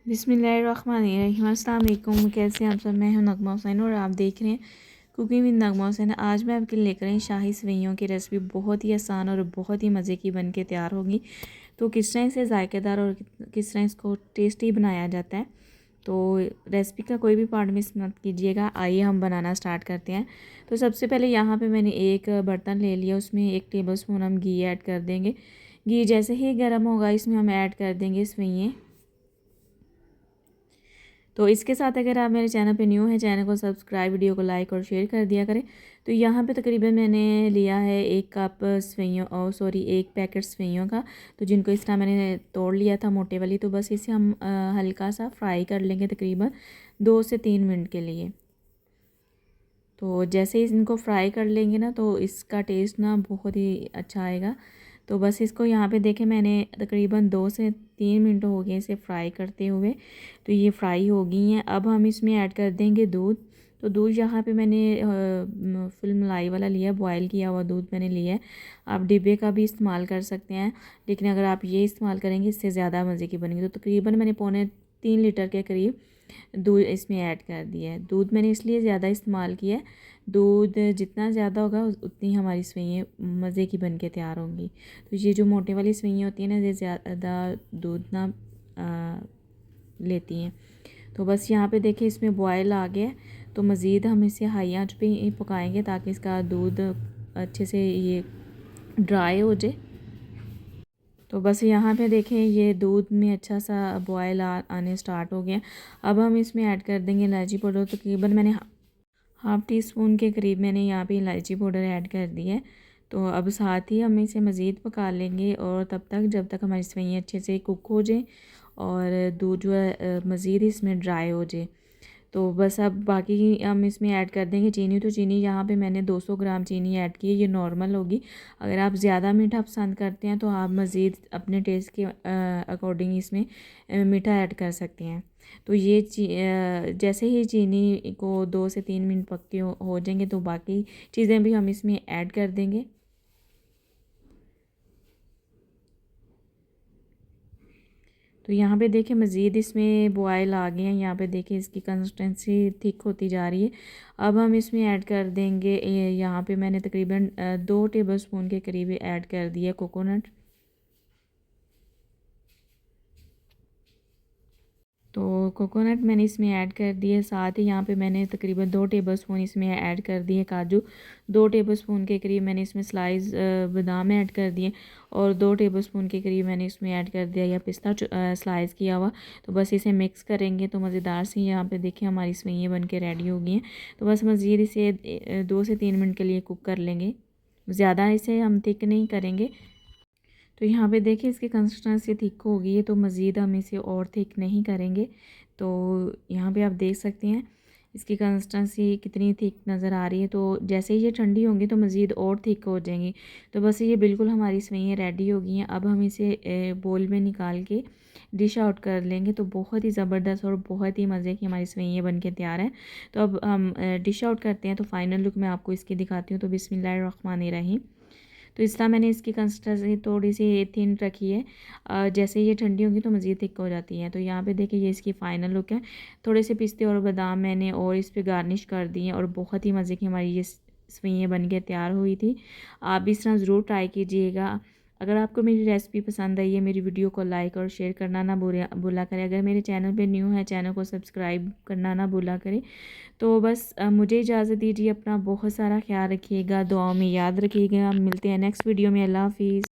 बिस्मिल्लाहिर्रहमानिर्रहीम। अस्सलाम वालेकुम। कैसे हैं आप सब? मैं हूं नगमा हुसैन और आप देख रहे हैं कुकिंग विद नगमा हुसैन। आज मैं आपके लिए लेकर आई शाही सेवइयों की रेसिपी। बहुत ही आसान और बहुत ही मज़े की बन के तैयार होगी। तो किस तरह इसे जायकेदार और किस तरह इसको टेस्टी बनाया जाता है, तो रेसिपी का कोई भी पार्ट मिस मत कीजिएगा। आइए हम बनाना स्टार्ट करते हैं। तो सबसे पहले यहाँ पे मैंने एक बर्तन ले लिया, उसमें 1 टेबल स्पून हम घी ऐड कर देंगे। घी जैसे ही गर्म होगा इसमें हम ऐड कर देंगे सेवइयाँ। तो इसके साथ अगर आप मेरे चैनल पे न्यू हैं, चैनल को सब्सक्राइब, वीडियो को लाइक और शेयर कर दिया करें। तो यहाँ पे तकरीबन मैंने लिया है 1 कप सेवइयों, और सॉरी 1 पैकेट सेवइयों का। तो जिनको इस तरह मैंने तोड़ लिया था मोटे वाली। तो बस इसे हम हल्का सा फ्राई कर लेंगे तकरीबन 2 से 3 मिनट के लिए। तो जैसे ही इनको फ्राई कर लेंगे ना, तो इसका टेस्ट ना बहुत ही अच्छा आएगा। तो बस इसको यहाँ पे देखें, मैंने तकरीबन 2 से 3 मिनट हो गए इसे फ्राई करते हुए। तो ये फ्राई हो गई हैं। अब हम इसमें ऐड कर देंगे दूध। तो दूध यहाँ पे मैंने फुल मलाई वाला लिया, बॉयल किया हुआ दूध मैंने लिया है। आप डिब्बे का भी इस्तेमाल कर सकते हैं, लेकिन अगर आप ये इस्तेमाल करेंगे इससे ज़्यादा मज़े की बनेगी। तो तकरीबन मैंने 3.25 लीटर के करीब दूध इसमें ऐड कर दिया है। दूध मैंने इसलिए ज़्यादा इस्तेमाल किया है, दूध जितना ज़्यादा होगा उतनी हमारी सेवइयाँ मज़े की बन के तैयार होंगी। तो ये जो मोटे वाली सेवइयाँ होती हैं ना, ये ज़्यादा दूध ना लेती हैं। तो बस यहाँ पे देखिए इसमें बॉयल आ गया। तो मज़ीद हम इसे हाई आंच पे ही पकाएंगे ताकि इसका दूध अच्छे से ये ड्राई हो जाए। तो बस यहाँ पे देखें ये दूध में अच्छा सा बॉयल आने स्टार्ट हो गया। अब हम इसमें ऐड कर देंगे इलायची पाउडर। तकरीबन मैंने 1/2 टी स्पून के करीब मैंने यहाँ पे इलायची पाउडर ऐड कर दी है। तो अब साथ ही हम इसे मज़ीद पका लेंगे, और तब तक जब तक हमारी सेवइयाँ अच्छे से कुक हो जाए और दूध जो है मज़ीद इसमें ड्राई हो जाए। तो बस अब बाकी हम इसमें ऐड कर देंगे चीनी। तो चीनी यहाँ पे मैंने 200 ग्राम चीनी ऐड की है, ये नॉर्मल होगी। अगर आप ज़्यादा मीठा पसंद करते हैं तो आप मज़ीद अपने टेस्ट के अकॉर्डिंग इसमें मीठा ऐड कर सकते हैं। तो ये जैसे ही चीनी को 2 से 3 मिनट पक्के हो जाएंगे, तो बाकी चीज़ें भी हम इसमें ऐड कर देंगे। तो यहाँ पे देखिए मज़ीद इसमें बॉयल आ गए हैं। यहाँ पे देखिए इसकी कंसिस्टेंसी थिक होती जा रही है। अब हम इसमें ऐड कर देंगे, यहाँ पे मैंने तकरीबन 2 टेबल स्पून के करीब ऐड कर दिया कोकोनट। तो कोकोनट मैंने इसमें ऐड कर दिए। साथ ही यहाँ पे मैंने तकरीबन 2 टेबल स्पून इसमें ऐड कर दिए काजू। 2 टेबल स्पून के करीब मैंने इसमें स्लाइस बादाम ऐड कर दिए, और 2 टेबल स्पून के करीब मैंने इसमें ऐड कर दिया या पिस्ता स्लाइस किया हुआ। तो बस इसे मिक्स करेंगे तो मज़ेदार सी यहाँ पे देखिए हमारी सेवइयाँ बन के रेडी हो गई हैं। तो बस मज़ीद इसे 2 से 3 मिनट के लिए कुक कर लेंगे। ज़्यादा इसे हम थिक नहीं करेंगे। तो यहाँ पे देखिए इसकी कंसिस्टेंसी थिक हो गई है, तो मज़ीद हम इसे और थिक नहीं करेंगे। तो यहाँ पे आप देख सकते हैं इसकी कंसिस्टेंसी कितनी थिक नज़र आ रही है। तो जैसे ही ये ठंडी होंगी तो मज़ीद और थिक हो जाएंगी। तो बस ये बिल्कुल हमारी सेवइयाँ रेडी हो गई हैं। अब हम इसे बोल में निकाल के डिश आउट कर लेंगे। तो बहुत ही ज़बरदस्त और बहुत ही मज़े की हमारी सेवइयाँ बन के तैयार हैं। तो अब हम डिश आउट करते हैं। तो फाइनल लुक मैं आपको इसकी दिखाती हूँ। तो बिस्मिल्लाहिर्रहमानिर्रहीम। तो इस तरह मैंने इसकी कंसिस्टेंसी थोड़ी सी थिन रखी है। जैसे ये ठंडी होगी तो मज़ीद थिक हो जाती है। तो यहाँ पे देखिए ये इसकी फ़ाइनल लुक है। थोड़े से पिस्ते और बादाम मैंने और इस पे गार्निश कर दिए, और बहुत ही मज़े की हमारी ये सेवइयाँ बन के तैयार हुई थी। आप भी इस तरह ज़रूर ट्राई कीजिएगा। अगर आपको मेरी रेसिपी पसंद आई है, मेरी वीडियो को लाइक और शेयर करना ना भूला करें। अगर मेरे चैनल पे न्यू है, चैनल को सब्सक्राइब करना ना भूला करें। तो बस मुझे इजाज़त दीजिए। अपना बहुत सारा ख्याल रखिएगा, दुआओं में याद रखिएगा। मिलते हैं नेक्स्ट वीडियो में। अल्लाह हाफिज़।